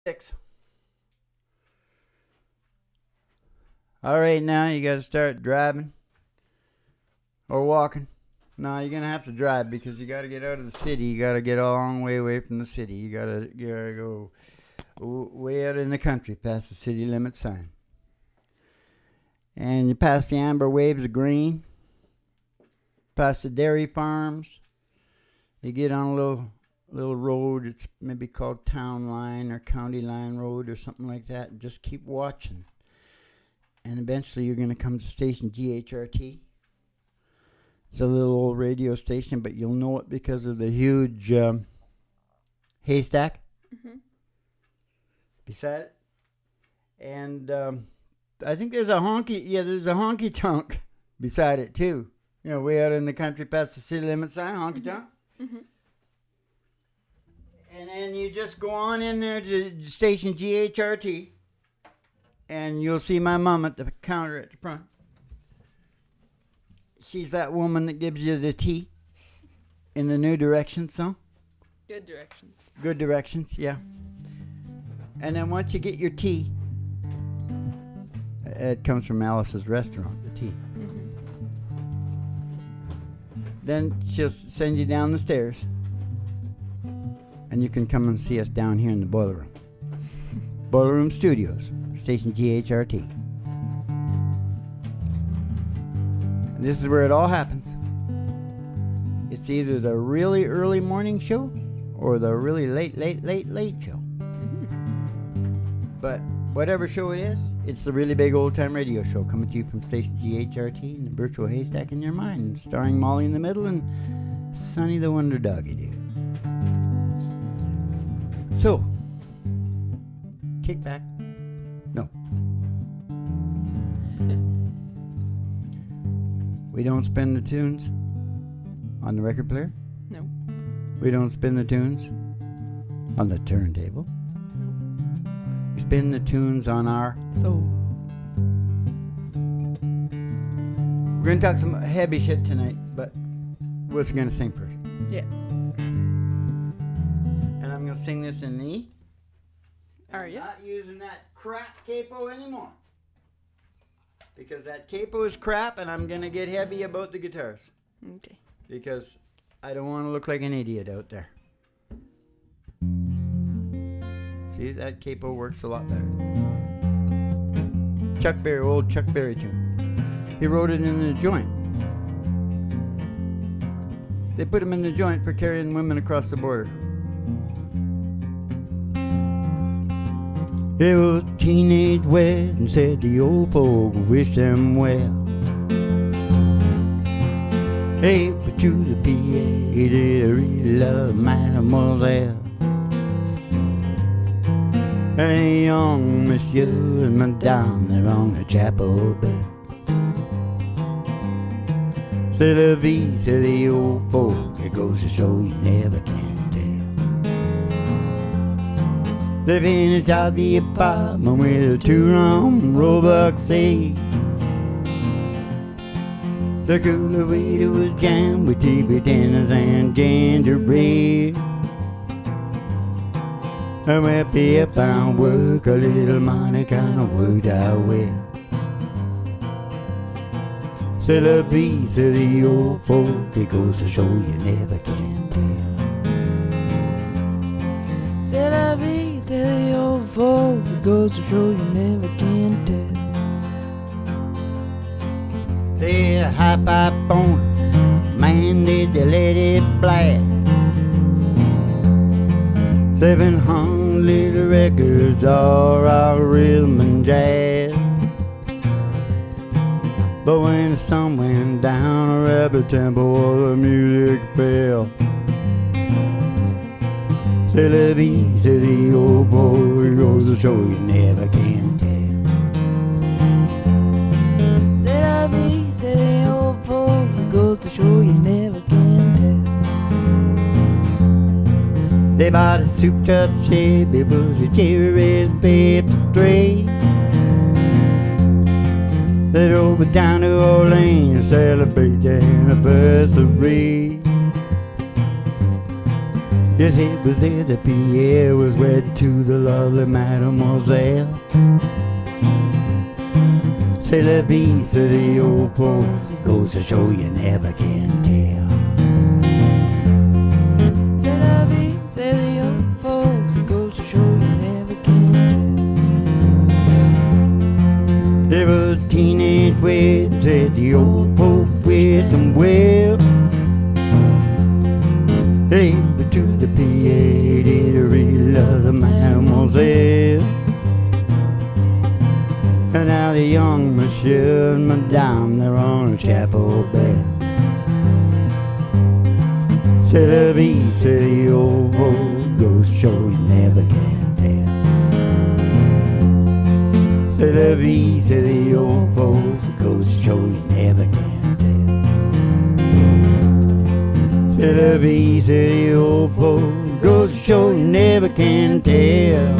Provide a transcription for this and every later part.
6. All right, now you got to start driving or walking. No, you're going to have to drive because you got to get out of the city. You got to get a long way away from the city. You got to go way out in the country past the city limit sign. And you pass the amber waves of green, past the dairy farms. You get on a little road. It's maybe called Town Line or County Line Road or something like that. And just keep watching. And eventually you're going to come to station GHRT. It's a little old radio station, but you'll know it because of the huge haystack beside it. And I think there's a honky tonk beside it too. You know, way out in the country past the city limit sign, honky tonk. And then you just go on in there to station GHRT, and you'll see my mom at the counter at the front. She's that woman that gives you the tea in the New Directions song. Good directions. Good directions, yeah. And then once you get your tea, it comes from Alice's restaurant, the tea. Then she'll send you down the stairs, and you can come and see us down here in the boiler room. Boiler Room Studios, station GHRT. And this is where it all happens. It's either the really early morning show or the really late show. But whatever show it is, it's the really big old time radio show coming to you from station GHRT and the virtual haystack in your mind, starring Molly in the middle and Sonny the Wonder Doggy Doo. So, kick back. No. We don't spin the tunes on the record player. No. We don't spin the tunes on the turntable. No. We spin the tunes on our soul. We're going to talk some heavy shit tonight, but what's going to sing first? Yeah. And I'm going to sing this in E. Are you? Not using that crap capo anymore. Because that capo is crap, and I'm going to get heavy about the guitars. Okay. Because I don't want to look like an idiot out there. See, that capo works a lot better. Old Chuck Berry tune. He wrote it in the joint. They put him in the joint for carrying women across the border. It was a teenage wedding, said the old folk wish them well. Hey, but you the PA, he did really love mademoiselle. And young monsieur and madame, they're on the chapel bell. C'est la vie, said the old folk, it goes to show you never can tell. They finished out the apartment with a 2-room Roebuck seat. The cooler waiter was jammed with TV dinners and gingerbread. And when Pierre found work, a little money kind of worked out well. C'est la vie, said the old folk, it goes to show you never can tell. C'est la vie, say the old folks, it goes to show you never can tell. Say a high pipe on it, man did they let it blast. 700 little records, all rock, rhythm and jazz. But when the sun went down, a rabbit temple, all the music fell. C'est la vie, said the old boy, it goes to show you never can tell. C'est la vie, say the old folks, it goes to show you never can tell. They bought a souped-up Chevy, it was a cherry red 53. They drove it down to Orleans to celebrate their anniversary. Yes, it was there that Pierre was wed to the lovely Mademoiselle. C'est la vie, c'est the old folks. Goes to show you never can tell. C'est la vie, c'est the old folks. It goes to show you never can tell. There was teenage weddings, said the old folks wisdom well. Hey, but to the PA, did I really love the Mademoiselle? And now the young monsieur and madame, they're on a chapel bell. C'est la vie, say the old folks, goes to show you never can tell. C'est la vie, say the old folks, goes to show you never can tell. C'est la vie, say the old folks, goes to show you never can tell.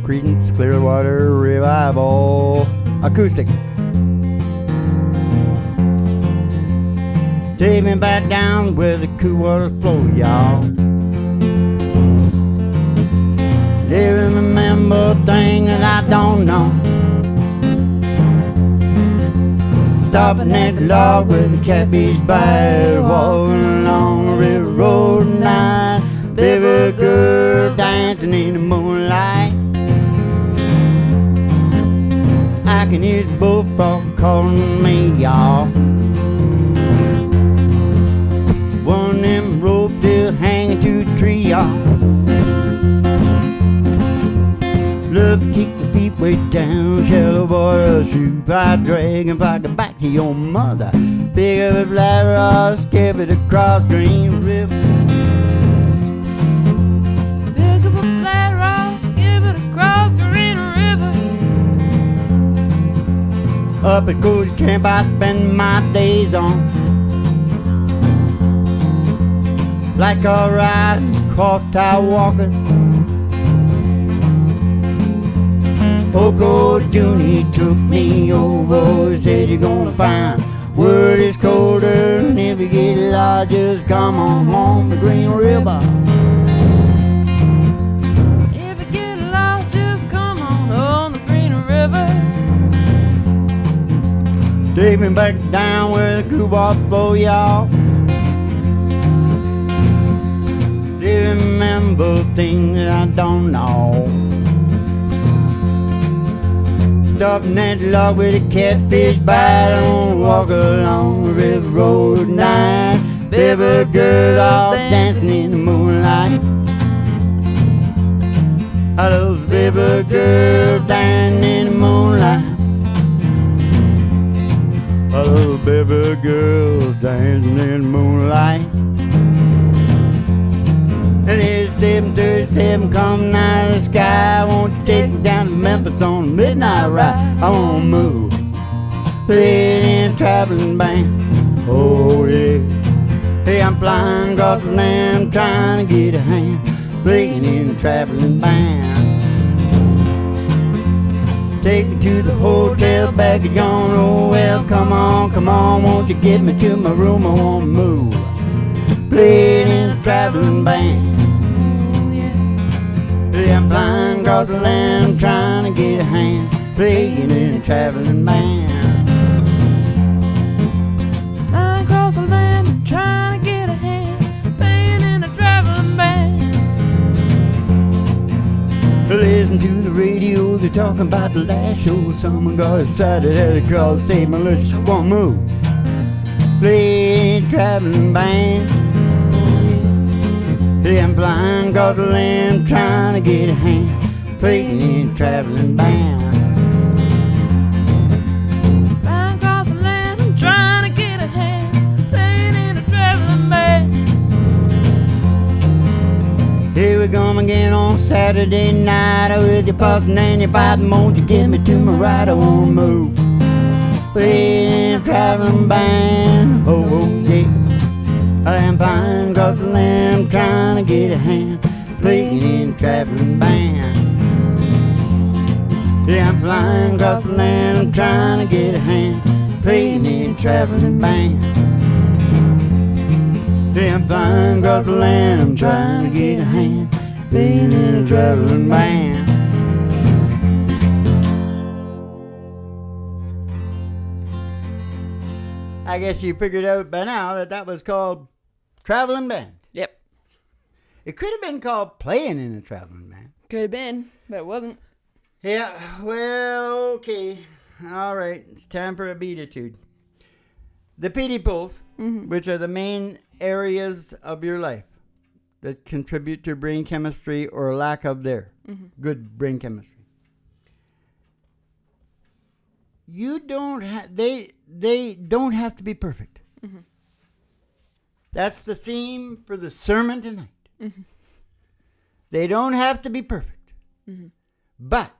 Creedence Clearwater Revival Acoustic. Take me back down where the cool waters flow, y'all. They remember things that I don't know. Stopping at the log where the catfish bite, walking along the river road at night. Baby girl dancing in the moonlight. I can hear the bullfrog calling me, y'all. One of them ropes still hanging to the tree, y'all. Love to keep the feet way down, shallow water, shoot by dragon, pocket back to your mother. Pick up a flat rock, skip it across Green River. Pick up a flat rock, skip it across Green River. Up at Cozy Camp I spend my days on. Like a ride, cross tie walking. Oko Juni took me over, he said you're gonna find word is colder, and if you get lost, just come on home to Green River. If you get lost, just come on the Green River. Take me back down where the crew bars flow, y'all. They remember things that I don't know. Stopping at the log with a catfish bite, I wanna walk along the river road at night. Baby girls all dancing in the moonlight. I love baby girls dancing in the moonlight. I love baby girls dancing in the moonlight. And it's 7:37 coming out of the sky. I want you to take me down to Memphis on a midnight ride. I wanna move, playing in a traveling band. Oh yeah. Hey, I'm flying across the land, trying to get a hand, playing in a traveling band. Take me to the hotel, baggage on. Oh well, come on, won't you get me to my room? I wanna move, playing in a traveling band. I'm flying across the land, trying to get a hand, playing in a traveling band. Flying across the land, trying to get a hand, playing in a traveling band. Listen to the radio, they're talking about the last show. Someone got excited, had a call to save my lunch. Won't move, playing in a traveling band. Hey, I'm flying across the land, trying to get a hand, playing in a traveling band. Flying across the land, trying to get a hand, playing in a traveling band. Here we come again on Saturday night with your fussing and your fighting. Won't you get me to my ride? I wanna move, playing in a traveling band. Oh, yeah. I am flying across the land, trying to get a hand, playing in a traveling band. Yeah, I'm flying across the land, I'm trying to get a hand, playing in a traveling band. Yeah, I'm flying across the land, I'm trying to get a hand, playing in a traveling band. I guess you figured out by now that that was called traveling band. Yep. It could have been called playing in a traveling band. Could have been, but it wasn't. Yeah, well, okay. All right, it's time for a beatitude. The PD pools, which are the main areas of your life that contribute to brain chemistry or lack of there, good brain chemistry. You don't they don't have to be perfect. That's the theme for the sermon tonight. They don't have to be perfect. But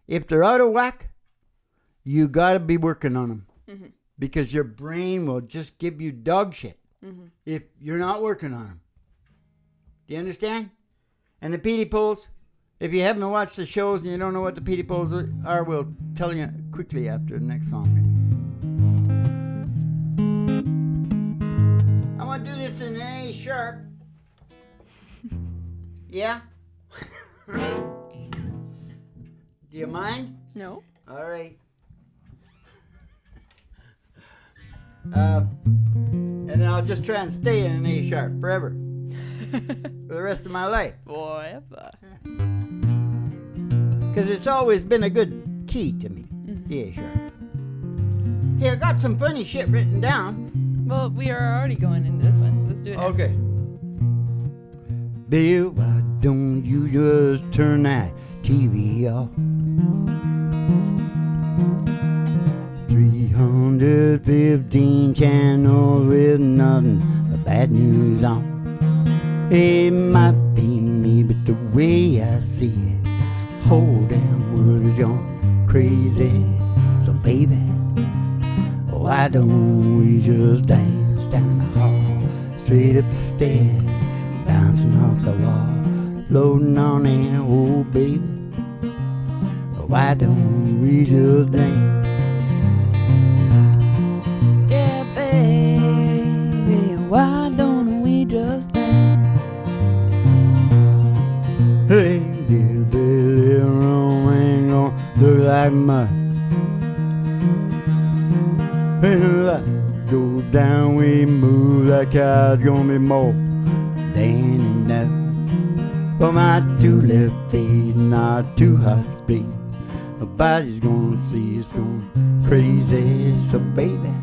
if they're out of whack, you got to be working on them. Because your brain will just give you dog shit if you're not working on them. Do you understand? And the PD pools, if you haven't watched the shows and you don't know what the PD pools are, we'll tell you quickly after the next song. I want to do this in A sharp. Yeah? Do you mind? No. All right. And then I'll just try and stay in an A sharp forever. For the rest of my life. Forever. Because it's always been a good key to me. The A sharp. Hey, I got some funny shit written down. Well, we are already going into this one, so let's do it now. Okay. Bill, why don't you just turn that TV off? 315 channels with nothing but bad news on. It might be me, but the way I see it, whole damn world is gone crazy. So baby, why don't we just dance down the hall, straight up the stairs, bouncing off the wall, floating on air, oh baby, why don't we just dance? Yeah, baby, why don't we just dance? Hey, little Billy, Rome ain't gonna look like much. When the lights go down, we move like cars, gonna be more than enough. For my two left feet and our two hearts beat, nobody's gonna see us going crazy. So baby,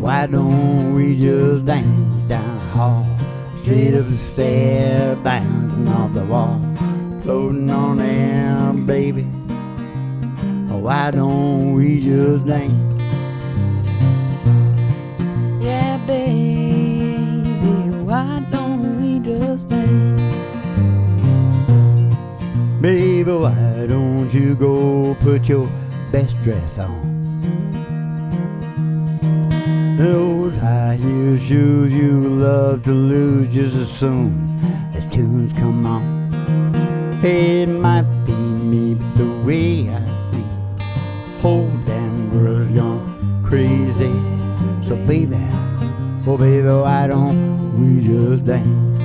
why don't we just dance down the hall, straight up the stairs, bouncing off the wall, floating on air, baby. Why don't we just dance? Yeah, baby, why don't we just dance? Baby, why don't you go put your best dress on? Those high heel shoes you love to lose just as soon as tunes come on. It might be me, but the way I see, whole damn world's gone crazy. So baby, oh baby, why don't we just dance?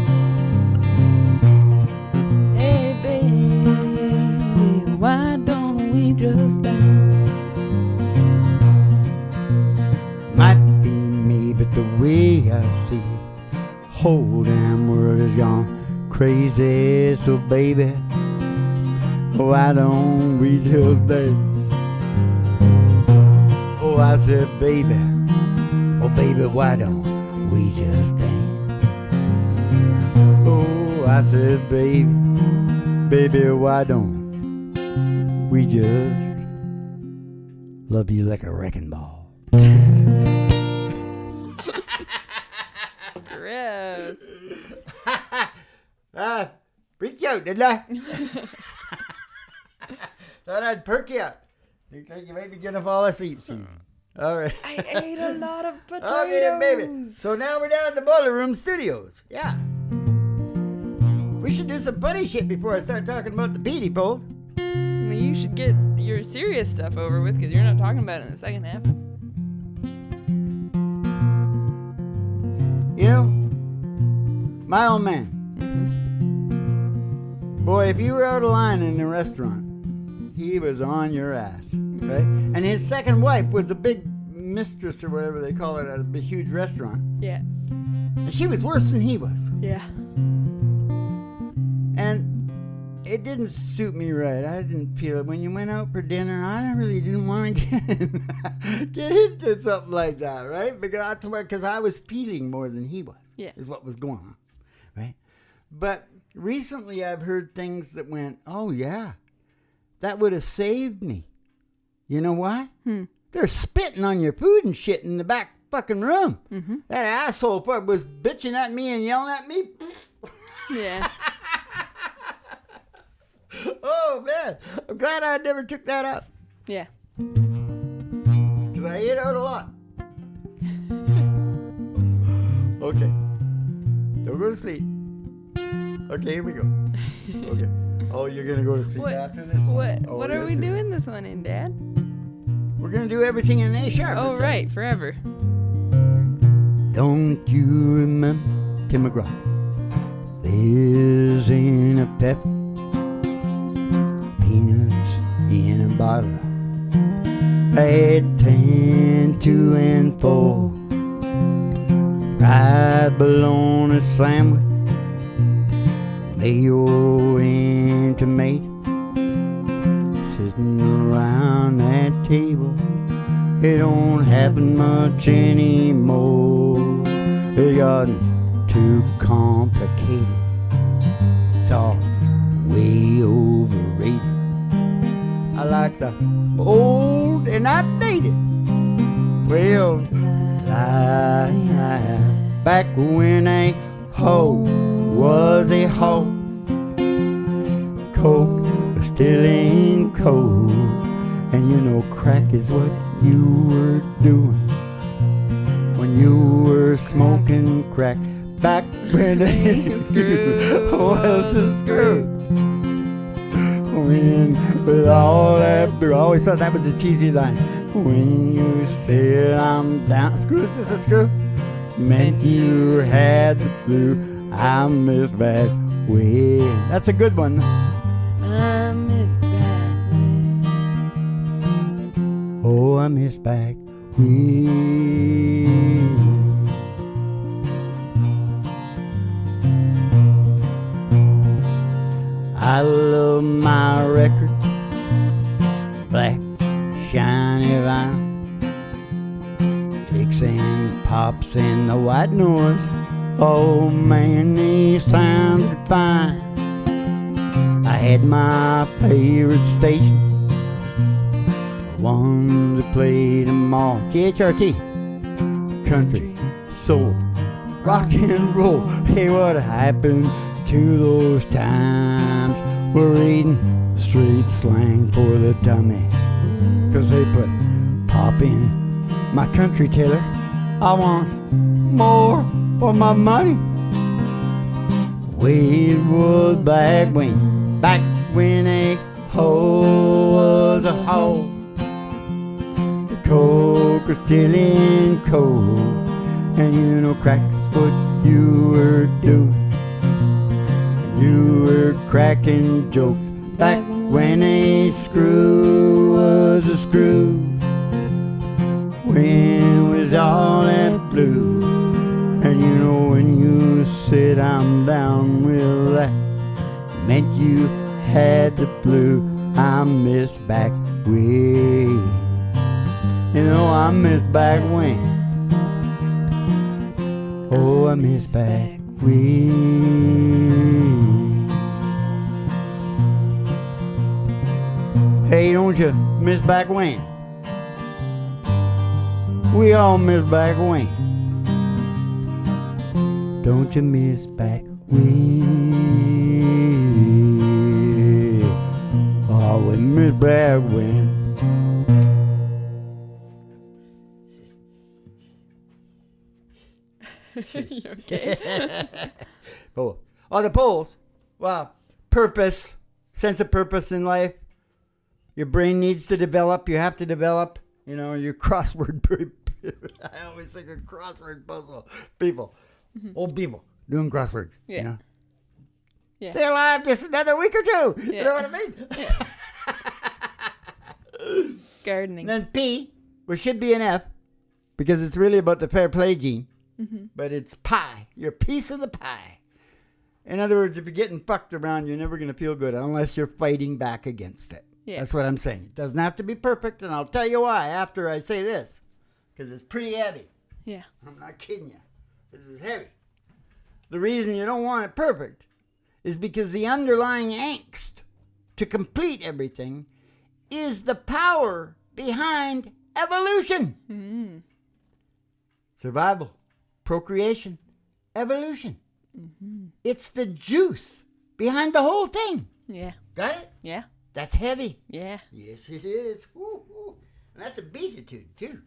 Hey, baby, why don't we just dance? Might be me, but the way I see, whole damn world has gone crazy. So baby, why don't we just dance? Oh, I said baby, oh baby, why don't we just dance? Oh, I said baby, baby, why don't we just love you like a wrecking ball? Gross. Freaked you out, didn't I? Thought I'd perk you up. Looks like you might be gonna fall asleep soon. All right. I ate a lot of potatoes. Okay, baby. So now we're down to Boiler Room Studios. Yeah. We should do some funny shit before I start talking about the PD pole. something you should get your serious stuff over with, because you're not talking about it in the second half. You know, my old man. Boy, if you were out of line in a restaurant, he was on your ass, right? And his second wife was a big mistress or whatever they call it at a big, huge restaurant. Yeah. And she was worse than he was. Yeah. And it didn't suit me right. I didn't feel it. When you went out for dinner, I really didn't want to get into something like that, right? Because I was feeling more than he was. Yeah. Is what was going on, right? But recently I've heard things that went, oh, yeah, that would have saved me. You know why? They're spitting on your food and shit in the back fucking room. That asshole was bitching at me and yelling at me. Yeah. Oh, man. I'm glad I never took that up. Yeah. Because I ate out a lot. Okay. Don't go to sleep. Okay, here we go. Okay. Oh, you're going to go to sleep after this one? What are we doing this one in, Dad? We're going to do everything in A sharp. Oh, right. Forever. Don't you remember Tim McGraw? Lives in a pep. Peanuts in a bottle. At 10, 2, and 4. Fried bologna sandwich. Mayo and tomato. Sitting around that table. It don't happen much anymore. It gotten too complicated. It's all way overrated. I like the old and outdated. Well, back when a hoe was a hoe, Coke was still in code, and you know crack is what you were doing when you were smoking crack. Back when a screw was a screw. When with all that beer, I always thought that was a cheesy line. When you said I'm down, screw, is this a screw? Meant you had the flu. I miss back when. That's a good one. I miss back when. Oh, I miss back when. I love my record, black, shiny vinyl, clicks and pops and the white noise. Oh man, they sounded fine. I had my favorite station, ones that played them all. GHRT, country, soul, rock and roll. Hey, what happened to those times? We're reading straight slang for the dummies, 'cause they put pop in my country Taylor. I want more for my money. Way it was back when a hoe was a hoe. The Coke was still in code, and you know crack's what you were doing. You were cracking jokes back when a screw was a screw. When was all that blue? And you know when you said I'm down with that, meant you had the flu. I miss back when. You know I miss back when. Oh, I miss back when. Hey, don't you miss back when? We all miss back when. Don't you miss back when? Oh, we miss back when. You okay? Oh, the polls. Wow. Purpose. Sense of purpose in life. Your brain needs to develop. You have to develop, your crossword. I always think of crossword puzzle people. Old people doing crosswords. Yeah. Yeah. Stay alive just another week or two. Yeah. You know what I mean? Yeah. Gardening. And then P, which should be an F, because it's really about the fair play gene. But it's pie. You're a piece of the pie. In other words, if you're getting fucked around, you're never going to feel good unless you're fighting back against it. Yeah. That's what I'm saying. It doesn't have to be perfect, and I'll tell you why after I say this. Because it's pretty heavy. Yeah. I'm not kidding you. This is heavy. The reason you don't want it perfect is because the underlying angst to complete everything is the power behind evolution. Survival, procreation, evolution. It's the juice behind the whole thing. Yeah. Got it? Yeah. That's heavy. Yeah. Yes, it is. Woo, woo. And that's a beatitude, too.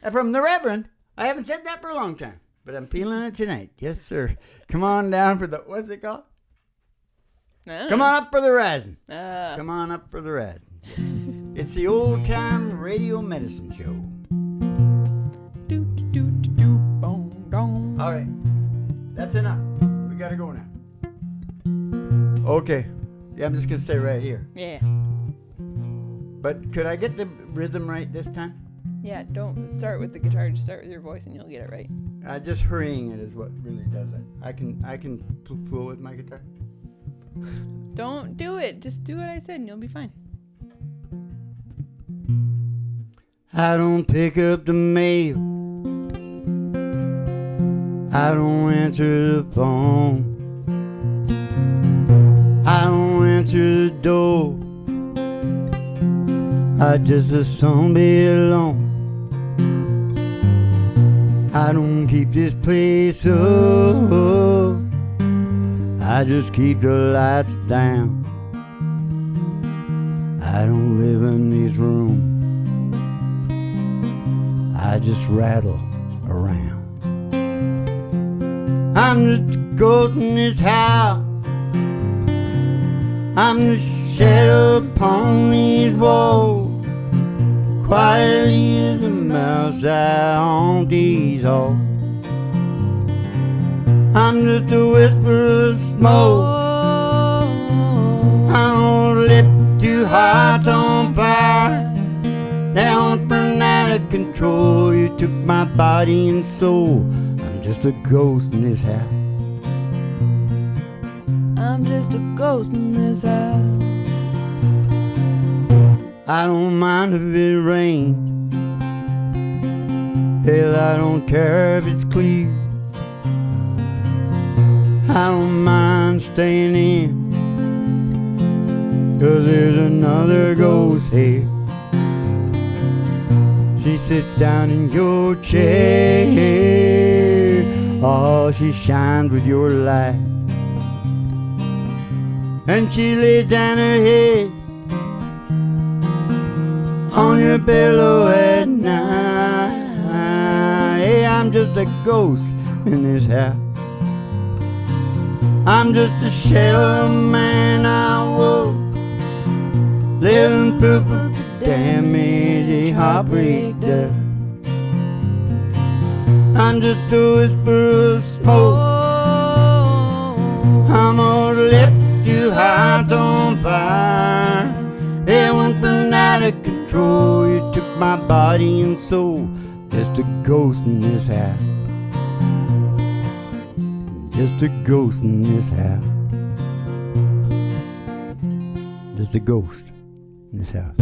And from the Reverend, I haven't said that for a long time, but I'm feeling it tonight. Yes, sir. Come on down for the, what's it called? Come on up for the rising. Come on up for the rising. It's the old time radio medicine show. All right. That's enough. We got to go now. Okay. Yeah, I'm just going to stay right here. Yeah. But could I get the rhythm right this time? Yeah, don't start with the guitar. Just start with your voice and you'll get it right. Just hurrying it is what really does it. I can fool with my guitar. Don't do it. Just do what I said and you'll be fine. I don't pick up the mail. I don't answer the phone. I don't answer the door. I just assume be alone. I don't keep this place up. I just keep the lights down. I don't live in these rooms. I just rattle around. I'm just a ghost in this house. I'm the shadow upon these walls. Quietly as a mouse I haunt these halls. I'm just a whisper of smoke. I'm gonna lift two hearts on fire. Now I'm burning out of control. You took my body and soul. I'm just a ghost in this house. I'm just a ghost in this house. I don't mind if it rains. Hell, I don't care if it's clear. I don't mind staying in, 'cause there's another ghost here. She sits down in your chair. Oh, she shines with your light. And she lays down her head on your pillow at night. Hey, I'm just a ghost in this house. I'm just a shell of a man I was, living proof of the damage a heartbreak does. I'm just a whisper of smoke. I'm gonna lift two hearts on fire. They went burning out of control. You took my body and soul. Just a ghost in this house. Just a ghost in this house. Just a ghost in this house.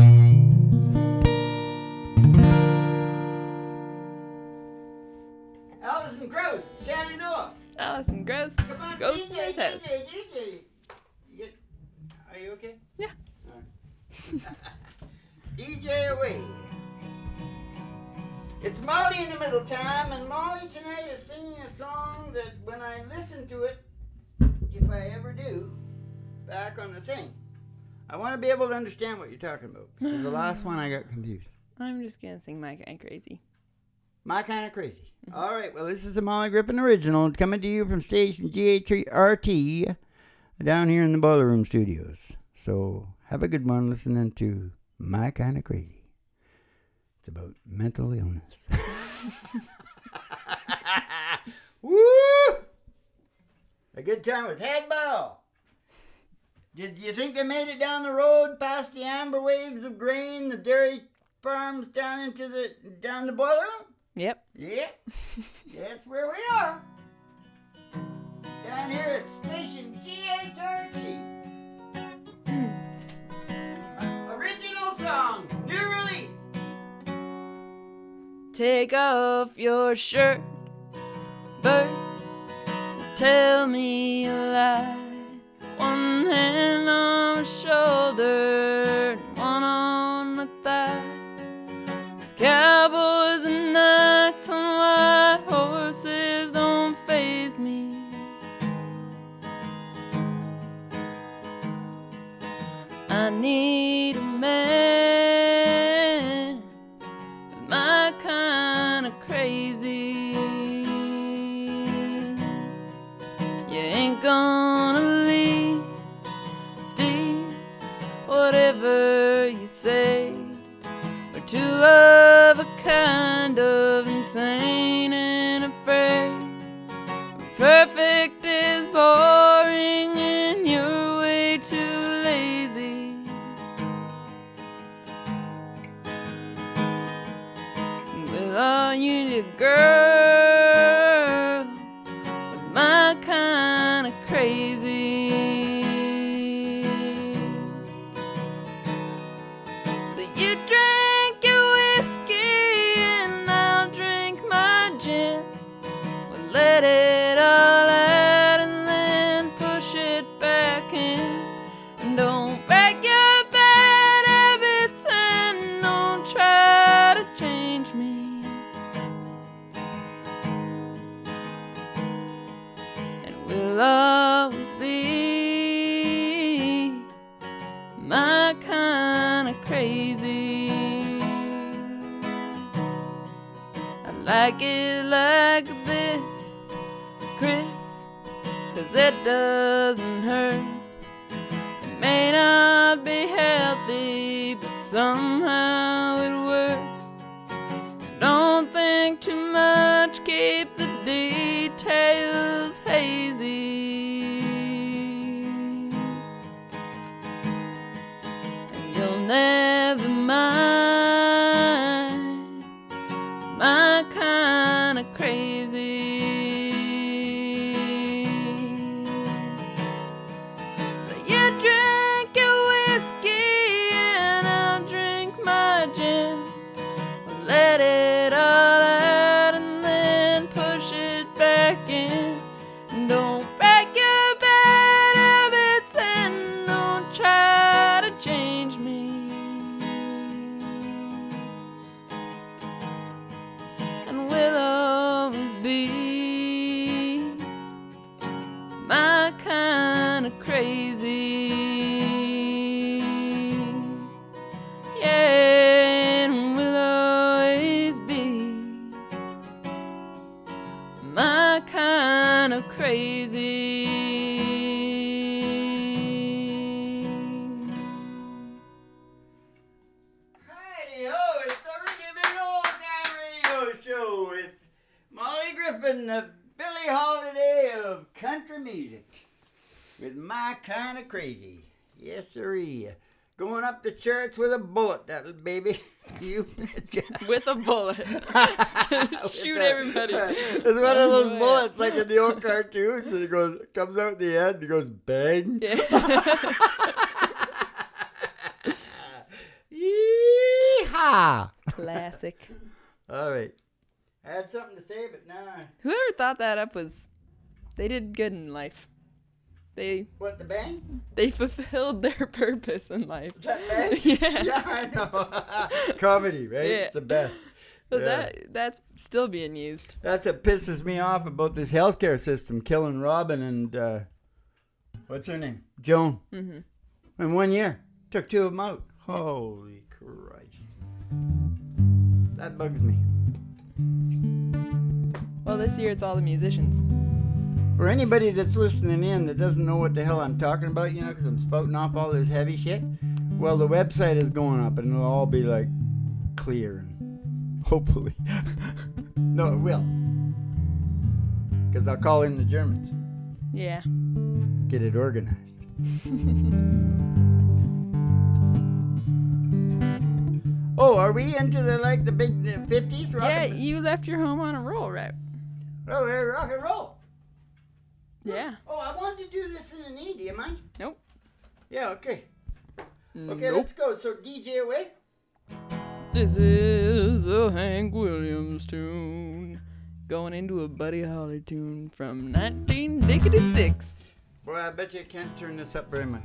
Allison Gross, Shannon Noah. Allison Gross, Come on, ghost DJ, in his house. DJ. Are you okay? Yeah. All right. DJ away. It's Molly in the middle time, and Molly tonight is singing a song that when I listen to it, if I ever do, back on the thing, I want to be able to understand what you're talking about. 'Cause the last one I got confused. I'm just gonna sing My Kind of Crazy. My Kind of Crazy. All right, well, this is a Molly Griffin original coming to you from station GHRT down here in the Boiler Room Studios. So Have a good one listening to My Kind of Crazy. It's about mental illness. Woo! A good time with Headball. Did you think they made it down the road past the amber waves of grain, the dairy farms down the boiler room? Yep. Yeah. That's where we are. Down here at station GHRT. Original song, new release. Take off your shirt, bird, and tell me a lie. One hand on my shoulder, and one on my thigh. These cowboys and knights on white horses don't faze me. I need a man with my kind of crazy. You ain't gonna leave, Steve, whatever you say. We're two of a kind of insane and afraid. Perfect is boring and you're way too lazy. Well, are you the girl with my kind of crazy? So you drink your whiskey and I'll drink my gin. We'll let it all out and then push it back in. And don't break your bad habits and don't try to change me. And we'll always be my kind of crazy. I like it like this, Chris, 'cause it doesn't hurt. It may not be healthy, but somehow it works. Don't think too much, keep the details hazy. And you'll never mind my kind of crazy. So you drink your whiskey and I'll drink my gin. We'll let it all out and then push it back in. And don't break your bad habits and don't try to change me. And we'll always be my kind of crazy. Yeah, and we'll always be my kind of crazy. Righty-ho, it's the Ricky Big Old Time Radio Show with Molly Griffin, the Billie Holiday of country music, with my kind of crazy. Yes, sirree. Going up the charts with a bullet, that little baby. You betcha. With a bullet. Shoot everybody. It's one of those bullets like in the old cartoons. And it comes out the end, it goes bang. Yeah. Yeehaw! Classic. All right. I had something to say, but now Whoever thought that up they did good in life. They what, the bang? fulfilled their purpose in life. Is that bang? Yeah. Yeah, I know. Comedy, right? Yeah. It's the best. But Yeah. that's still being used. That's what pisses me off about this healthcare system, killing Robin and what's her name? Joan. Mm-hmm. In 1 year. Took two of them out. Holy Christ. That bugs me. Well, this year it's all the musicians. For anybody that's listening in that doesn't know what the hell I'm talking about, because I'm spouting off all this heavy shit, Well, the website is going up, and it'll all be like clear, and hopefully. No, it will. Because I'll call in the Germans. Yeah. Get it organized. Oh, are we into the big 50s? Yeah, you left your home on a roll, right? Oh, hey, rock and roll. Yeah. Oh, I wanted to do this in an E. Do you mind? Nope. Yeah, okay. Okay, Nope. let's go. So, DJ away. This is a Hank Williams tune. Going into a Buddy Holly tune from 1966. Boy, I bet you can't turn this up very much.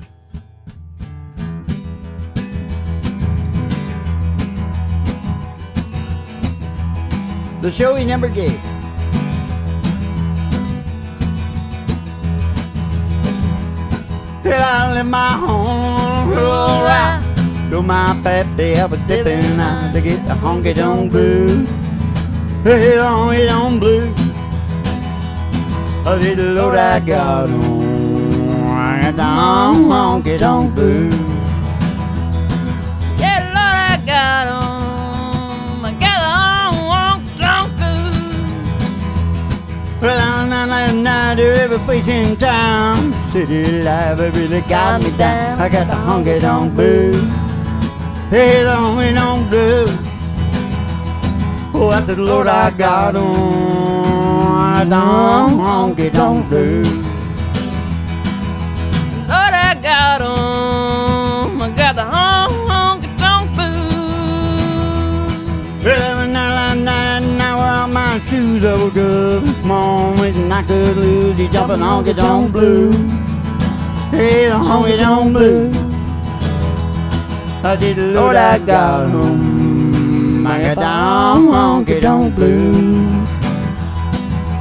The show he never gave. Well, I left my home, roll right. Though my pappy, I was stepping out to get the honky-tonk blues. Hey, honky-tonk blues. A little load I got on. I got the honky-tonk blues. Yeah, Lord, I got on. I got the honky-tonk blues. Well, I'm not to every place in town. City life, it really got me down. I got the honky-tonk blues. Hey, the honky-tonk blues. Oh, that's the Lord I got on. The honky-tonk blues. Lord, I got on. I got the honky-tonk blues. Well, every night I wear my shoes. I woke up this morning and I could lose. You jumping honky-tonk blues. Hey, the honky-tonk blues. I did the Lord I got home. I got down honky-tonk blues.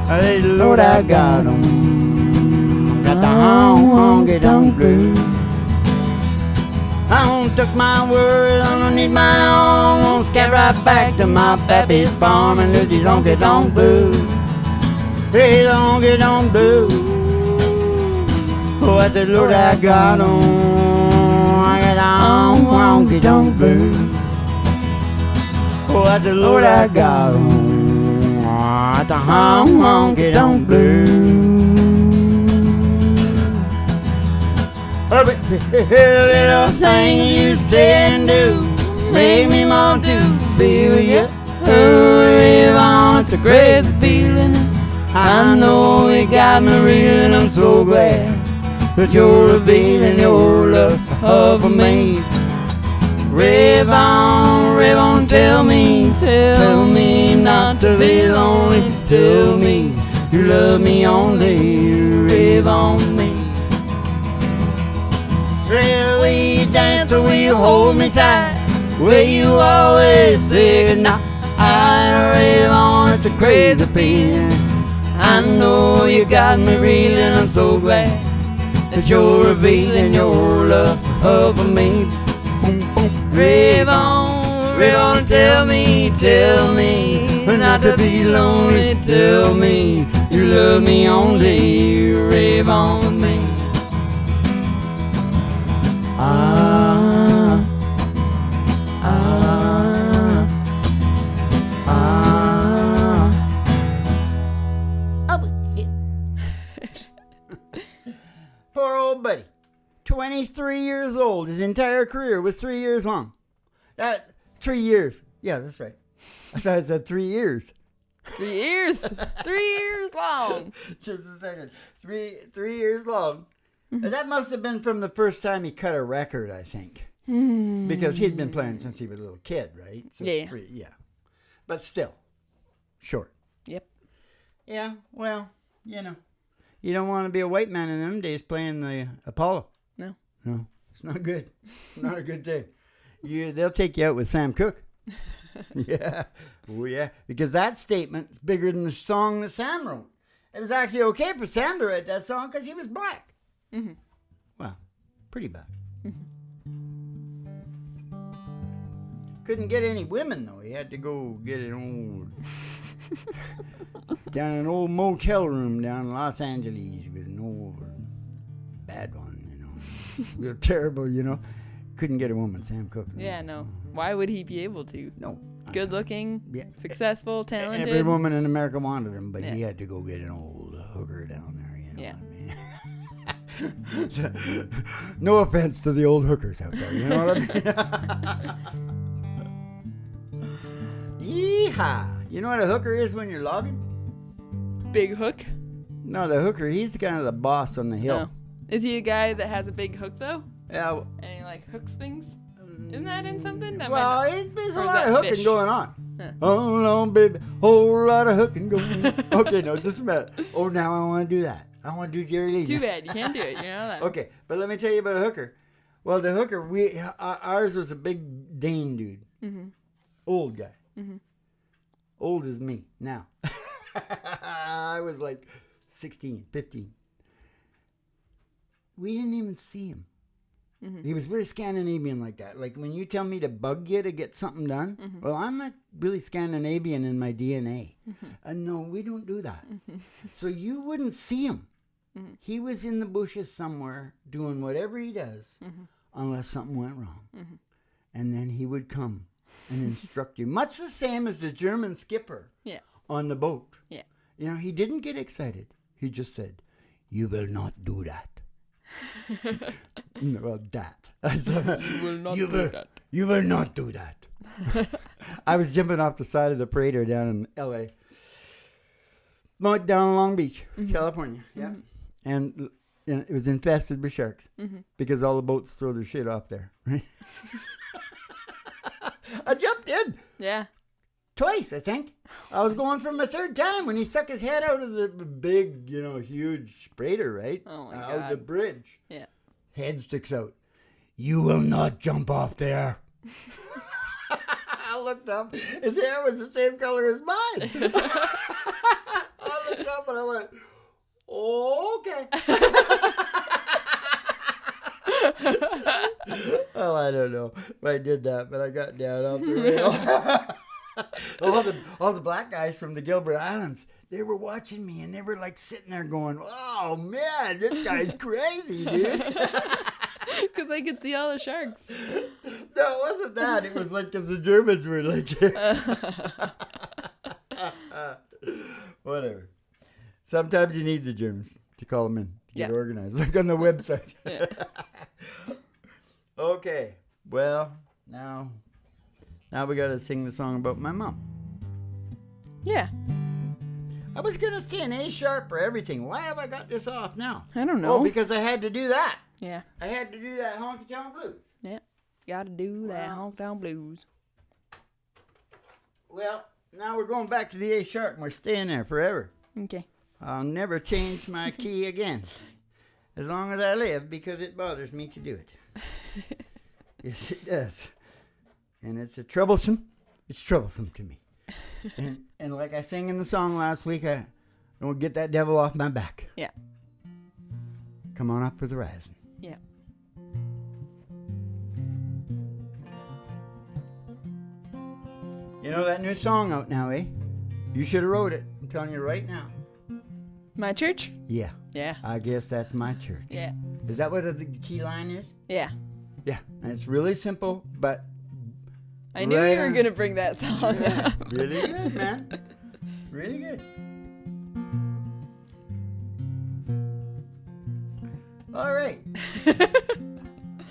I did the Lord I got home. Got down honky-tonk blues. I don't took my word, I don't need my own. Won't scat right back to my pappy's farm and lose these honky-tonk blues. Hey, the honky-tonk blues. Oh, I said, Lord, I got on. I got on honky-tonk blues. Oh, I said, Lord, I got on. I got on honky-tonk blues. Every little thing you say and do make me want to be with you. Hurry on, it's a crazy feeling. I know it got me reeling. I'm so glad that you're revealing your love for me. Rave on, tell me not to be lonely. Tell me you love me only. Rave on me. Will we dance or will you hold me tight? Will you always say goodnight? Rave on, it's a crazy feeling. I know you got me reeling. I'm so glad that you're revealing your love for me. Rave on, tell me not to be lonely. Tell me you love me only. Rave on with me. Poor old buddy. 23 years old. His entire career was 3 years long. 3 years. Yeah, that's right. I thought it said 3 years. 3 years. 3 years long. Just a second. 3 years long. That must have been from the first time he cut a record, I think. Because he'd been playing since he was a little kid, right? So Yeah. Yeah. But still, short. Yep. Yeah, well, you know. You don't want to be a white man in them days playing the Apollo. No. No, it's not good. It's not a good thing. They'll take you out with Sam Cooke. Yeah. Oh, yeah. Because that statement is bigger than the song that Sam wrote. It was actually okay for Sam to write that song because he was black. Mm-hmm. Well, pretty bad. Couldn't get any women, though. He had to go get an old... down in an old motel room down in Los Angeles with an old bad one, you know. Real terrible, you know. couldn't get a woman, Sam Cooke. Yeah, no. Why would he be able to? No. Good looking, Yeah. successful, talented. Every woman in America wanted him, but Yeah. he had to go get an old hooker down there, you know Yeah. what I mean? No offense to the old hookers out there, you know what I mean? Yeehaw! You know what a hooker is when you're logging? Big hook? No, the hooker, he's kind of the boss on the hill. No. Is he a guy that has a big hook, though? Yeah. And he, like, hooks things? Isn't that in something? That Well, might not- there's a or is lot of that hooking fish? going on. Huh. Hold on, baby. Whole lot of hooking going on. Okay, no, just a minute. Oh, now I want to do that. I want to do Jerry Lee. Too bad. You can't do it. You know that. Okay, but let me tell you about a hooker. Well, the hooker, ours was a big Dane dude. Mm-hmm. Old guy. Mm-hmm. Old as me now. I was like 16, 15. We didn't even see him. Mm-hmm. He was very Scandinavian like that. Like when you tell me to bug you to get something done, Mhm. well, I'm not really Scandinavian in my DNA. Mhm. No, we don't do that. Mhm. So you wouldn't see him. Mhm. He was in the bushes somewhere doing whatever he does Mhm. unless something went wrong. Mhm. And then he would come and instruct you. Much the same as the German skipper Yeah. on the boat. Yeah. You know, he didn't get excited. He just said, "You will not do that." No, well, that. You will not do that. You will not do that. I was jumping off the side of the Prater down in L.A. No, down in Long Beach, Mhm. California. Yeah. Mhm. And it was infested with sharks Mhm. because all the boats throw their shit off there, right? I jumped in Yeah. twice, I think. I was going for my third time when he stuck his head out of the big, huge Prater, right? Oh my Out God. the bridge. Yeah. Head sticks out. "You will not jump off there." I looked up. His hair was the same color as mine. I looked up and I went, "Okay." Oh, I don't know if I did that, but I got down off the rail. all the black guys from the Gilbert Islands, they were watching me and they were like sitting there going, "Oh man, this guy's crazy, dude." Because I could see all the sharks. No, it wasn't that. It was like because the Germans were like, whatever. Sometimes you need the Germans to call them in to get Yeah. organized, like on the website. Yeah. Okay, well, now we got to sing the song about my mom. Yeah. I was going to stay in A sharp for everything. Why have I got this off now? I don't know. Oh, because I had to do that. Yeah. I had to do that honky tonk blues. Yeah. Gotta do that honk down blues. Well, now we're going back to the A sharp and we're staying there forever. Okay. I'll never change my key again. As long as I live, because it bothers me to do it. Yes, it does. And it's troublesome to me. And like I sang in the song last week, I don't get that devil off my back. Yeah. Come on up for the rising. Yeah. You know that new song out now, eh? You should have wrote it. I'm telling you right now. My church? Yeah. Yeah. I guess that's my church. Yeah. Is that what the key line is? Yeah. Yeah. And it's really simple, but I knew right you were on. going to bring that song up. really good, man. Really good. All right.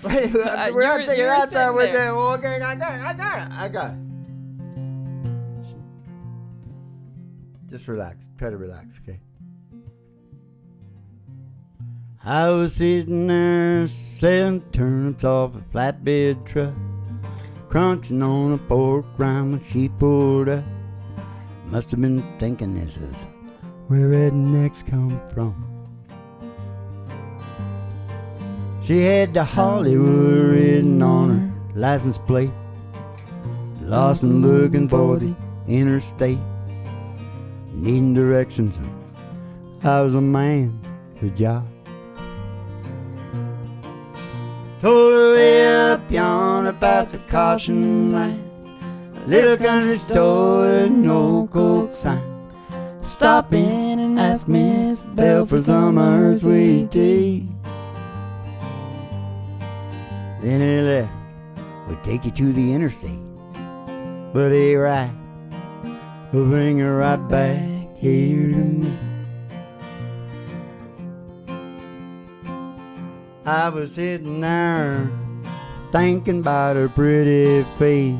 Wait, we're not taking that time with it. Okay, I got it. Just relax. Try to relax, okay? I was sitting there selling turnips off a flatbed truck, crunching on a pork rind when she pulled up. Must have been thinking this is where rednecks come from. She had the Hollywood written on her license plate, lost and looking for the interstate, needing directions. I was a man to job. Told her way up yonder past the caution line, a little country store with no Coke sign. Stop in and ask Miss Bell for some of her sweet tea. Then he left would take you to the interstate. But here I will bring her right back here to me. I was sitting there thinking about her pretty face,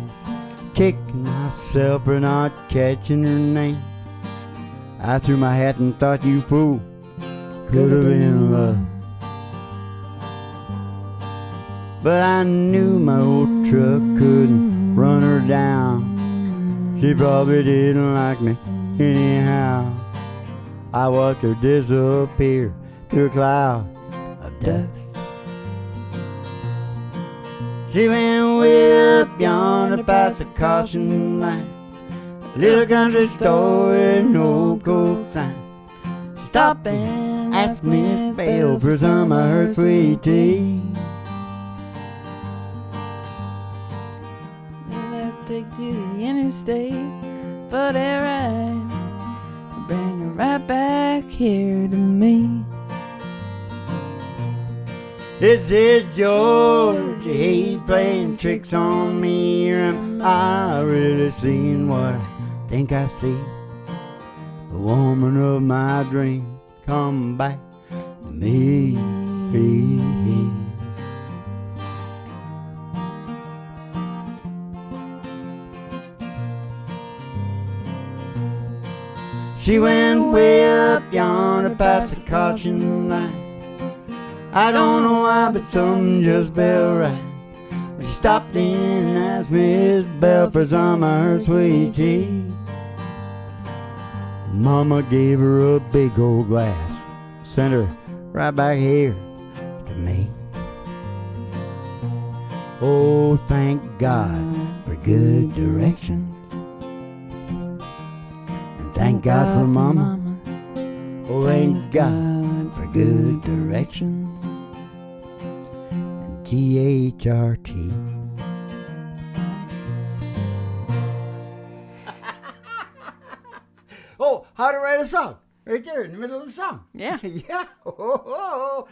kicking myself for not catching her name. I threw my hat and thought, you fool, could have been love. But I knew my old truck couldn't run her down. She probably didn't like me anyhow. I watched her disappear to a cloud of dust. She went way up yonder past the caution line, little country store with no coat sign. Stop and ask Miss Belle for some of her sweet tea. Left take to the interstate, but alright, bring her right back here to me. This is George, he's playing tricks on me, or am I really seeing what I think I see? The woman of my dream come back to me. She went way up yonder past the caution line. I don't know why, but something just felt right. She stopped in and asked Miss Belle for some of her sweet tea. Mama gave her a big old glass, sent her right back here to me. Oh, thank God for good directions, and thank God for Mama. Oh, thank God for good directions. THRT. Oh, how to write a song. Right there in the middle of the song. Yeah. Yeah. Oh.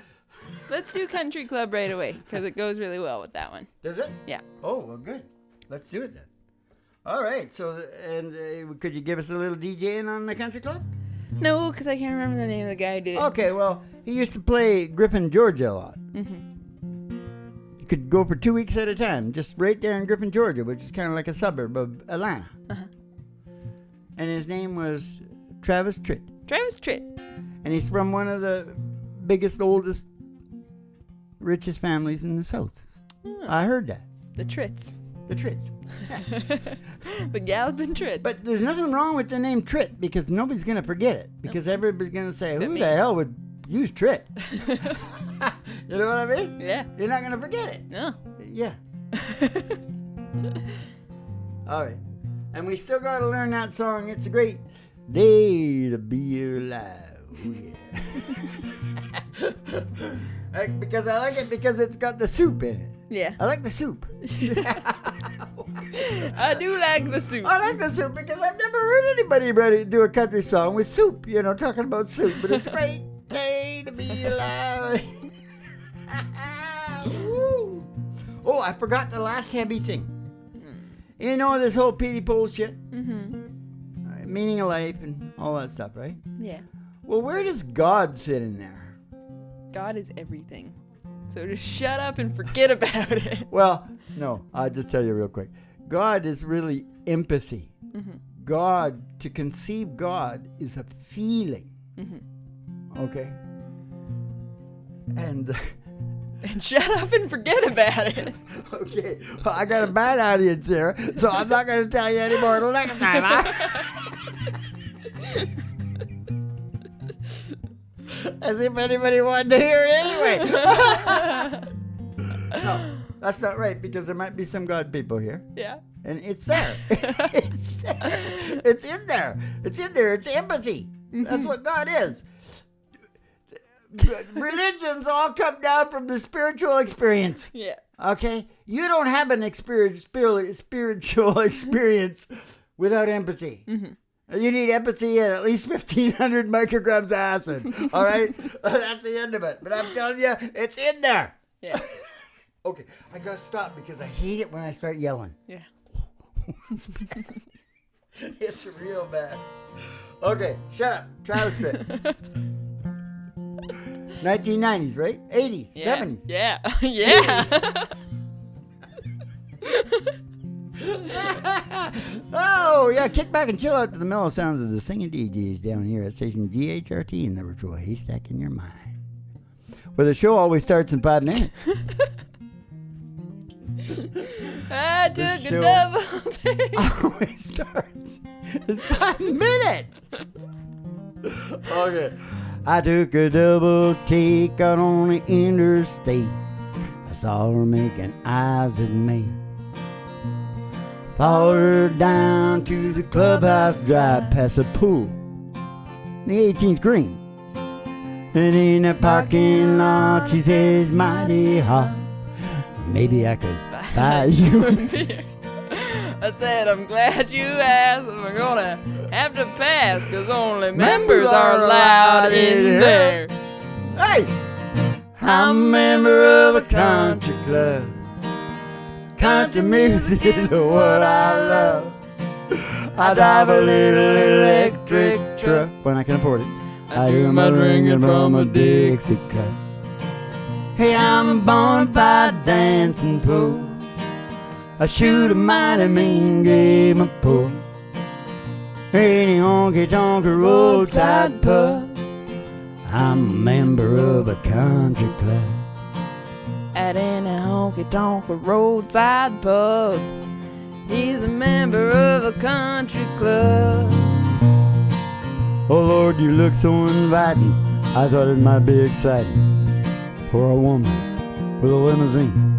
Let's do Country Club right away, because it goes really well with that one. Does it? Yeah. Oh, well, good. Let's do it then. All right. So, and could you give us a little DJing on the Country Club? No, because I can't remember the name of the guy who did it. Okay, well, he used to play Griffin, Georgia a lot. Mm-hmm. Could go for 2 weeks at a time, just right there in Griffin, Georgia, which is kind of like a suburb of Atlanta. Uh-huh. And his name was Travis Tritt. Travis Tritt. And he's from one of the biggest, oldest, richest families in the South. Oh. I heard that. The Tritts. The Tritts. The Galvin Tritts. But there's nothing wrong with the name Tritt, because nobody's going to forget it. Because everybody's going to say, Except who me. the hell would use Tritt? You know what I mean? Yeah. You're not going to forget it. No. Yeah. All right. And we still got to learn that song. It's a great day to be alive. Oh, yeah. Because I like it because it's got the soup in it. Yeah. I like the soup. I do like the soup. I like the soup because I've never heard anybody do a country song with soup, you know, talking about soup. But it's a great day to be alive. Woo. Oh, I forgot the last heavy thing. You know this whole pity pole shit? Mm-hmm. Meaning of life and all that stuff, right? Yeah. Well, where does God sit in there? God is everything. So just shut up and forget about it. Well, no, I'll just tell you real quick. God is really empathy. Mm-hmm. God, to conceive God is a feeling. Mm-hmm. Okay? And shut up and forget about it. okay, well, I got a bad audience here, so I'm not going to tell you anymore till next time, huh? As if anybody wanted to hear it anyway. No, that's not right, because there might be some God people here. Yeah. And it's there. It's there. It's in there. It's in there. It's empathy. That's what God is. Religions all come down from the spiritual experience. Yeah. Okay? You don't have an spiritual experience without empathy. Mm-hmm. You need empathy and at least 1,500 micrograms of acid. All right? That's the end of it. But I'm telling you, it's in there. Yeah. Okay, I gotta stop because I hate it when I start yelling. Yeah. It's real bad. Okay, shut up. Travis Tritt. 1990s, right? 80s, Yeah. 70s. Yeah. Yeah. Oh, yeah, kick back and chill out to the mellow sounds of the singing DJs down here at station GHRT and never throw a haystack in your mind. Where the show always starts in 5 minutes. I took a double take. Always starts in 5 minutes. Okay. I took a double take out on the interstate. I saw her making eyes at me. Followed her down to the clubhouse drive past the pool, the 18th green. And in the parking lot, she says, mighty hot. Maybe I could buy you a beer. I said, I'm glad you asked. I'm gonna have to pass, 'cause only members are allowed in there. Hey! I'm a member of a country club. Country music is what I love. I drive a little electric truck when I can afford it. I do my drinking from a Dixie cup. Hey, I'm a bonafide dancing pool. I shoot a mighty mean game of pool. Any honky-tonk roadside pub. I'm a member of a country club. At any honky-tonk roadside pub, he's a member of a country club. Oh Lord, you look so inviting. I thought it might be exciting for a woman with a limousine.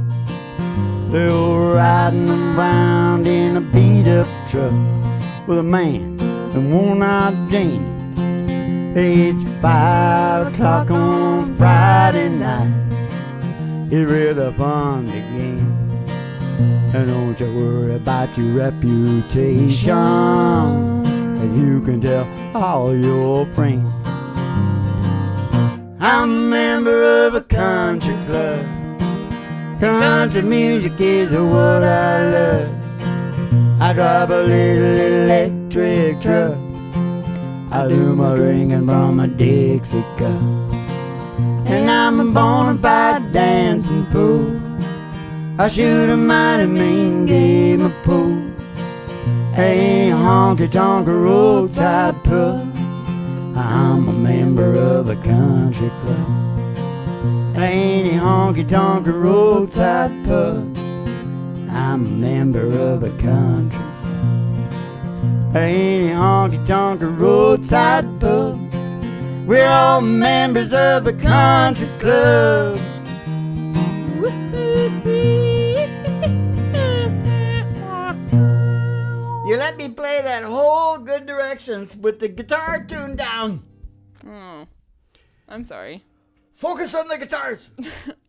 They were riding around in a beat-up truck with a man and worn-out jeans. It's 5 o'clock on Friday night. It's really fun to game. And don't you worry about your reputation, and you can tell all your friends. I'm a member of a country club. Country music is what I love. I drive a little electric truck. I do my drinking from a Dixie cup. And I'm a bonafide dancing fool. I shoot a mighty mean game of pool. Hey, honky-tonk roadside pub. I'm a member of a country club. Ain't a honky-tonk roadside pub. I'm a member of a country club. Ain't a honky-tonk roadside pub. We're all members of a country club. You let me play that whole Good Directions with the guitar tuned down. Oh, I'm sorry. Focus on the guitars.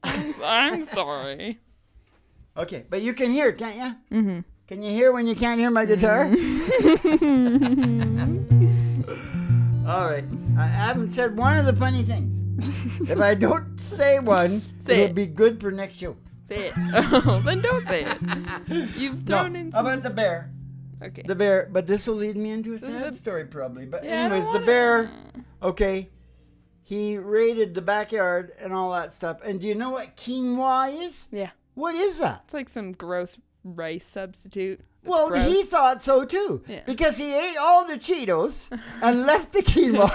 I'm sorry. Okay, but you can hear, can't you? Mm-hmm. Can you hear when you can't hear my guitar? All right. I haven't said one of the funny things. If I don't say one, it'll be good for next show. Say it. Oh, then don't say it. You've thrown in How some... about the bear? Okay. The bear, but this will lead me into a sad story probably. But Yeah, anyways, the bear, okay, he raided the backyard and all that stuff. And do you know what quinoa is? Yeah. What is that? It's like some gross rice substitute. It's Well, gross. he thought so too. Yeah. Because he ate all the Cheetos and left the quinoa.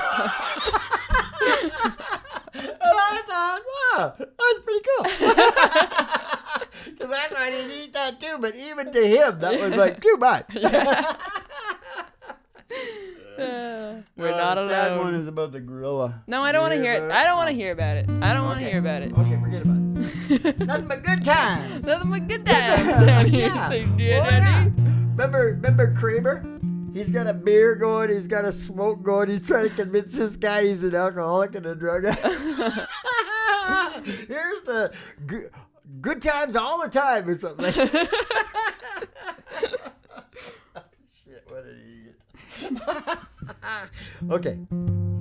And I thought, wow, that's pretty cool. Because I thought he'd eat that too, but even to him, that was like too much. We're not The sad one alone. is about the gorilla. No, I don't want to hear it. I don't want to hear about it. I don't want to hear about it. Okay, forget about it. Nothing but good times. Nothing but good times. Daddy. Yeah. Yeah, Well, yeah. Daddy. Remember Kramer? He's got a beer going, he's got a smoke going, he's trying to convince this guy he's an alcoholic and a drug addict. Here's the good times all the time or something like that. Shit, what an idiot. Okay,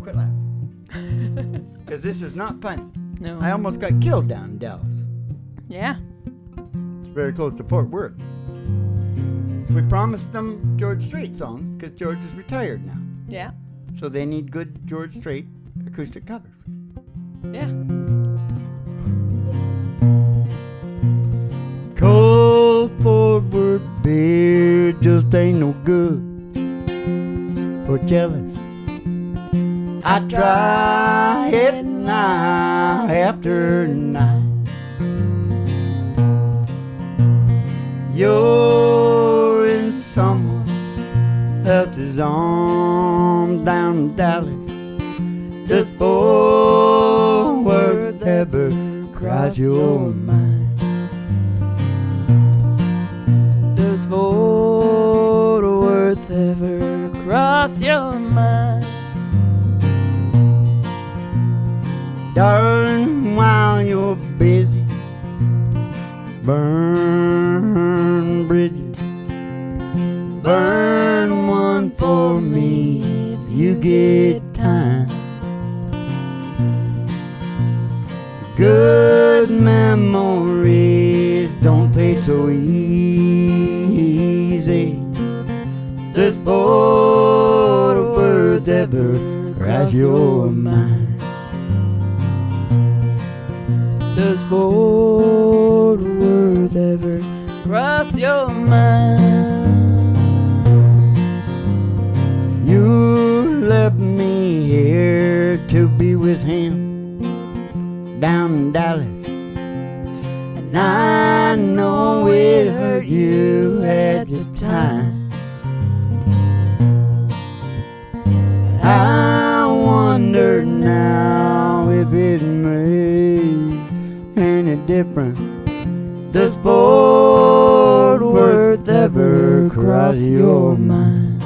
quit laughing. Because this is not funny. No. I almost got killed down in Dallas. Yeah. very close to Fort Worth. We promised them George Strait songs because George is retired now. Yeah. So they need good George Strait acoustic covers. Yeah. Cold Fort Worth beer just ain't no good for jealous. I try it night after night. You're in someone else's arm down in Dallas. Does Fort Worth ever cross your mind? Does Fort Worth ever cross your mind? Darling, while you're busy, burn bridges. Burn one for me if you get time. Good memories don't fade so easy. Does Fort Worth ever cross your mind? Does Fort Worth ever cross your mind? You left me here to be with him down in Dallas, and I know it hurt you at the time. I wonder now if it made any difference. Does Fort Worth ever cross your mind?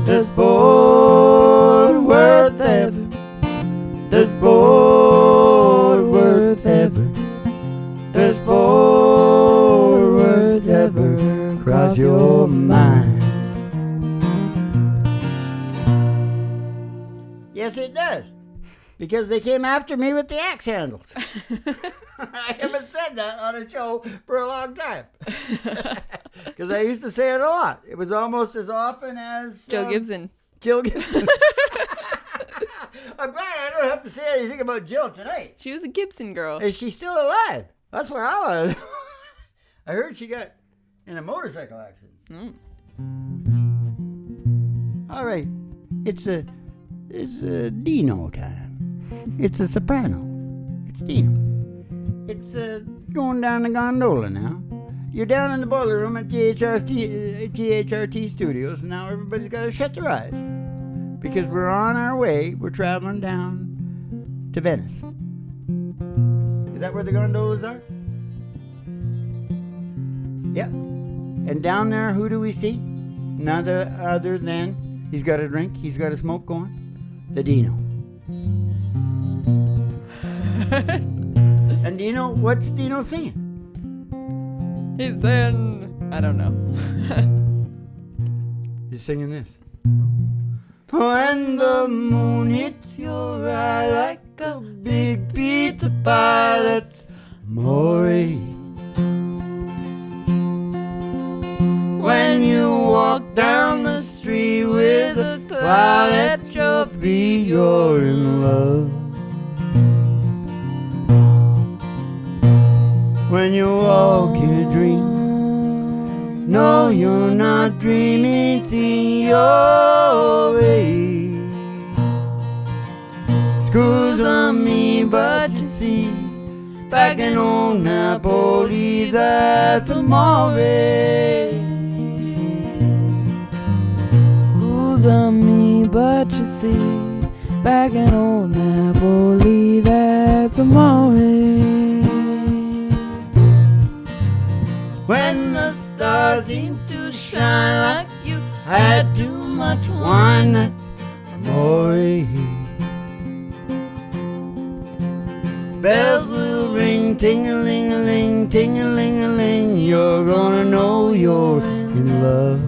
Does Fort Worth ever? Does Fort Worth ever? Does Fort Worth ever cross your mind? Yes, it does. Because they came after me with the axe handles. I haven't said that on a show for a long time. Because I used to say it a lot. It was almost as often as... Joe Gibson. Jill Gibson. I'm glad I don't have to say anything about Jill tonight. She was a Gibson girl. Is she still alive? That's what I want to know. I heard she got in a motorcycle accident. All right. It's a Dino time. It's a soprano. It's Dino. It's going down the gondola now. You're down in the boiler room at GHRT Studios, and now everybody's got to shut their eyes because we're on our way. We're traveling down to Venice. Is that where the gondolas are? Yeah. And down there, who do we see? None other than he's got a drink, he's got a smoke going. The Dino. And Dino, what's Dino singing? He's saying, I don't know. He's singing this. When the moon hits your eye like a big pizza pie, that's amore. When you walk down the street with a cloud at your feet, you're in love. When you walk in a dream, no, you're not dreaming, see your way. Screws on me, but you see, back in old Napoli, that's amore. Screws on me, but you see, back in old Napoli, that's amore. When the stars seem to shine like you had too much wine, that's amore. Bells will ring, ting-a-ling-a-ling, ting-a-ling-a-ling, you're gonna know you're in love.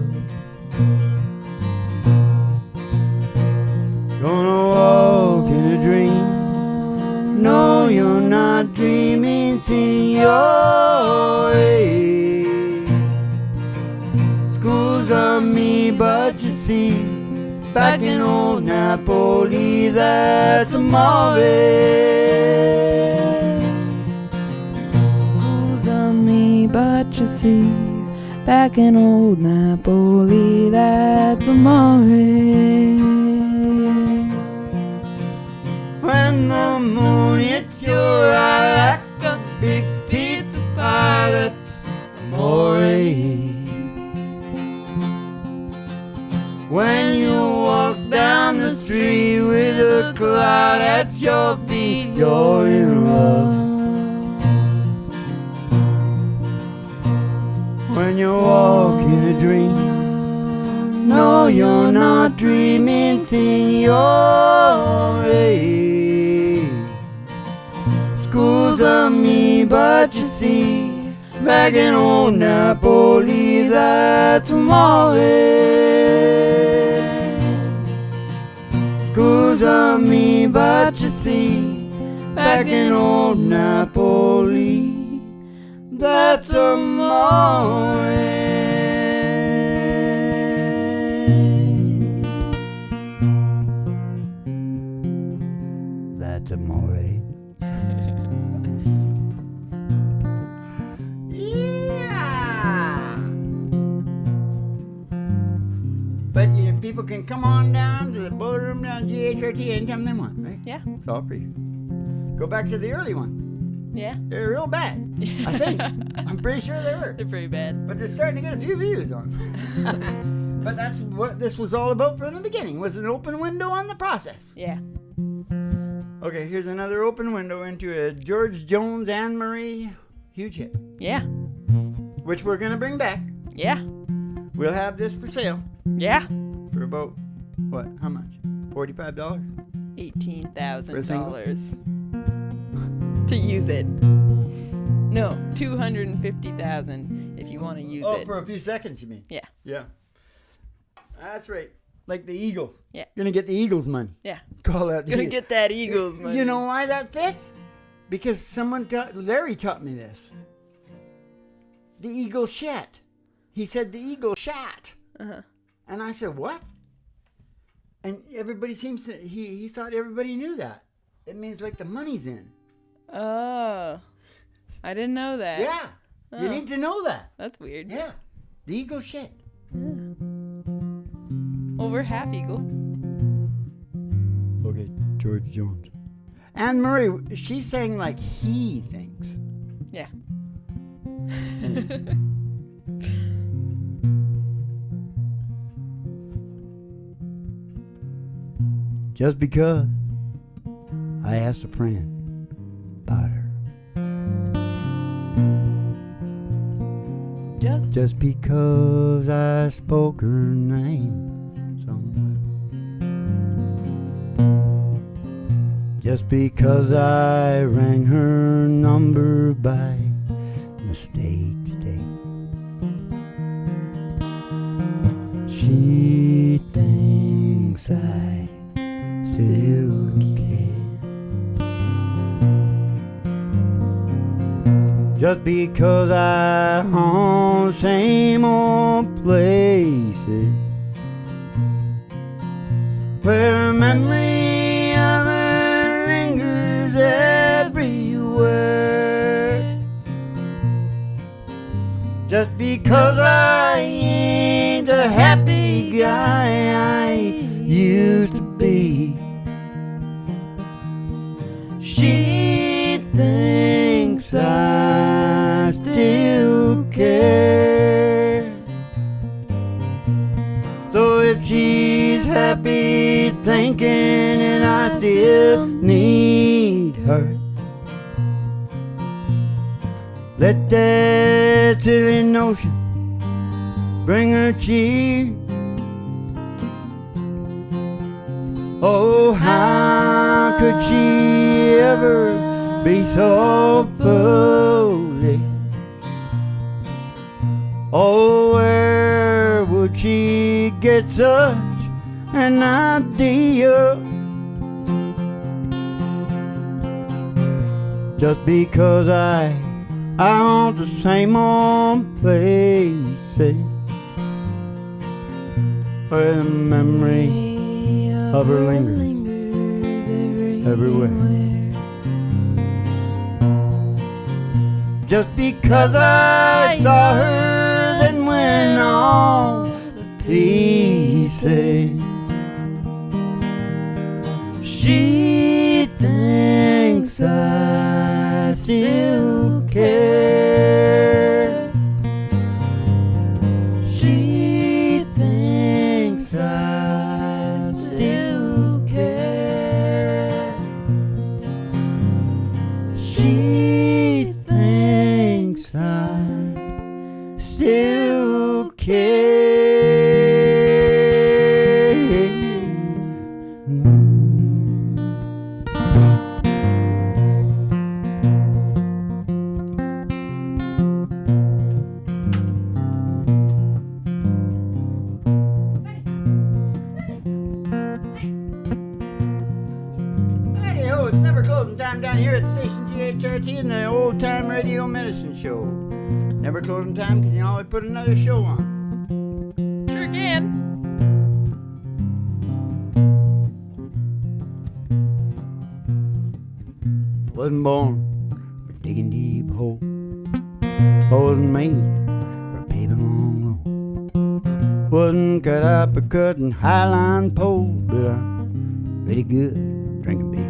Gonna walk in a dream, no, you're not dreaming, see your way. School's on me, but you see, back in old Napoli, that's amore. School's on me, but you see, back in old Napoli, that's amore. When the moon hits your eye like a big pizza pie, that's amore. When you walk down the street with a cloud at your feet, you're in love. When you walk in a dream, no, you're not dreaming, signore. School's on me, but you see, back in old Napoli, that's amore. School's on me, but you see, back in old Napoli, that's amore. That's amore. Yeah! But people can come on down to the ballroom down GHRT anytime they want, right? Yeah. It's all free. Go back to the early ones. Yeah. They're real bad, I think. I'm pretty sure they were. They're pretty bad. But they're starting to get a few views on them. But that's what this was all about from the beginning, was an open window on the process. Yeah. Okay, here's another open window into a George Jones Anne Marie huge hit. Yeah. Which we're going to bring back. Yeah. We'll have this for sale Yeah. for about, what, how much? $45? $18,000 to use it. No, $250,000 if you want to use it. Oh, for a few seconds, you mean? Yeah. Yeah. That's right. Like the Eagles. Yeah. Gonna get the Eagles money. Yeah. Call that. Gonna get that Eagles money. You know why that fits? Because Larry taught me this. The eagle shat. He said the eagle shat. Uh-huh. And I said, what? And everybody seems to, he thought everybody knew that. It means like the money's in. Oh. I didn't know that. Yeah. Oh. You need to know that. That's weird. Yeah. The eagle shat. Well, we're half eagle. Okay, George Jones. Anne Marie, she's saying like he thinks. Yeah. Just because I asked a friend about her. Just because I spoke her name somewhere. Just because I rang her number by mistake today. She thinks I still care. Just because I haunt same old places where a memory of her lingers everywhere. Just because I ain't the happy guy I used to be. She thinks I still care. So if she's happy thinking and I still need her, let that silly notion bring her cheer. Oh, how could she ever be so foolish? Oh, where would she get such an idea? Just because I I want the same old places where the memory of her lingers everywhere. Just because I saw her then went all to pieces. She thinks I still care. She thinks I still care. She thinks I still care. Hey-ho, it's never closing time down here at Station GHRT in the Old Time Radio Medicine Show. Never closing time because you always put another show on. Sure can. Wasn't born for digging deep hole. Wasn't made for paving long road. Wasn't cut out for cutting highline poles, but I'm pretty good drinking beer.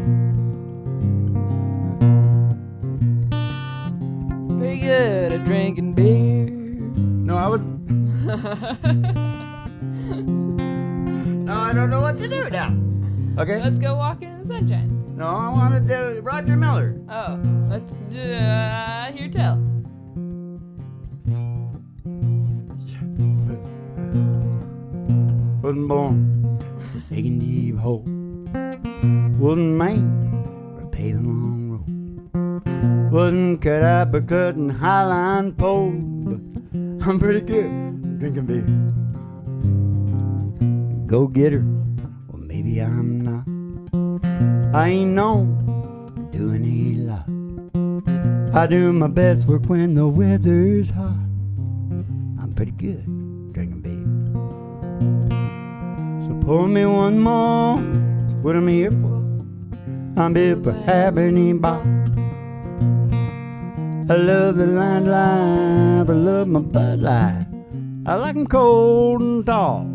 Pretty good at drinking beer. No, I was. No, I don't know what to do now. Okay. Let's go walk in the sunshine. No, I wanted to Roger Miller. Oh, let's do hear tell. Wasn't born for digging deep hole. Wasn't made for paving long road. Wasn't cut out for cutting highline poles, but I'm pretty good at drinking beer. Go get her, well maybe I'm not. I ain't known to do any lot. I do my best work when the weather's hot. I'm pretty good drinking beer. So pour me one more, that's what I'm here for. I'm here for having a ball. I love the line life, I love my Bud Light. I like 'em cold and tall.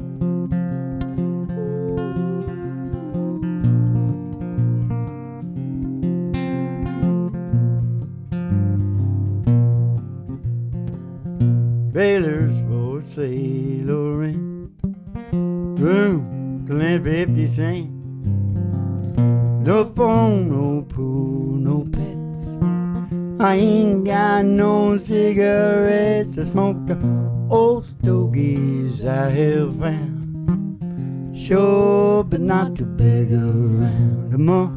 Baylor's for sailoring, room to lend 50 cents. No phone, no pool, no pets. I ain't got no cigarettes. I smoke the old stogies I have found. Sure, but not to beg around. I'm a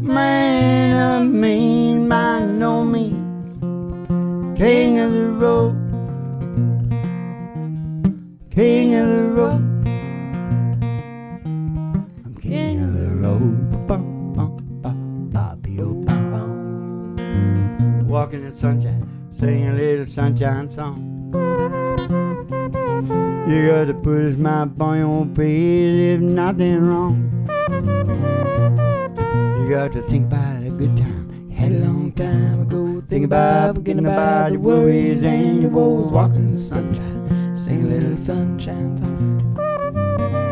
man of means by no means. King of the road. King of the road. I'm king of the road. Walking in sunshine, sing a little sunshine song. You got to put a smile on your face if nothing wrong. You got to think about a good time you had a long time ago. Think about forgetting about your worries and your woes. Walking in the sunshine, sing a little sunshine song.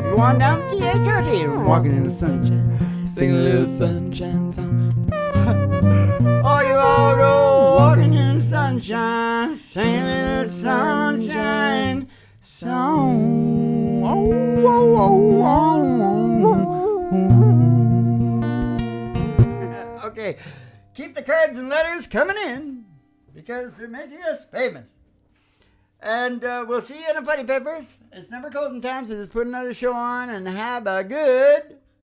You want down to GHRT, walking in the sunshine, sing a little sunshine song. Oh, you all go walking in the sunshine, sing a little sunshine song. Oh, oh, oh, oh. Okay, keep the cards and letters coming in because they're making us famous. And we'll see you in the Putty Peppers. It's never closing time, so just put another show on and have a good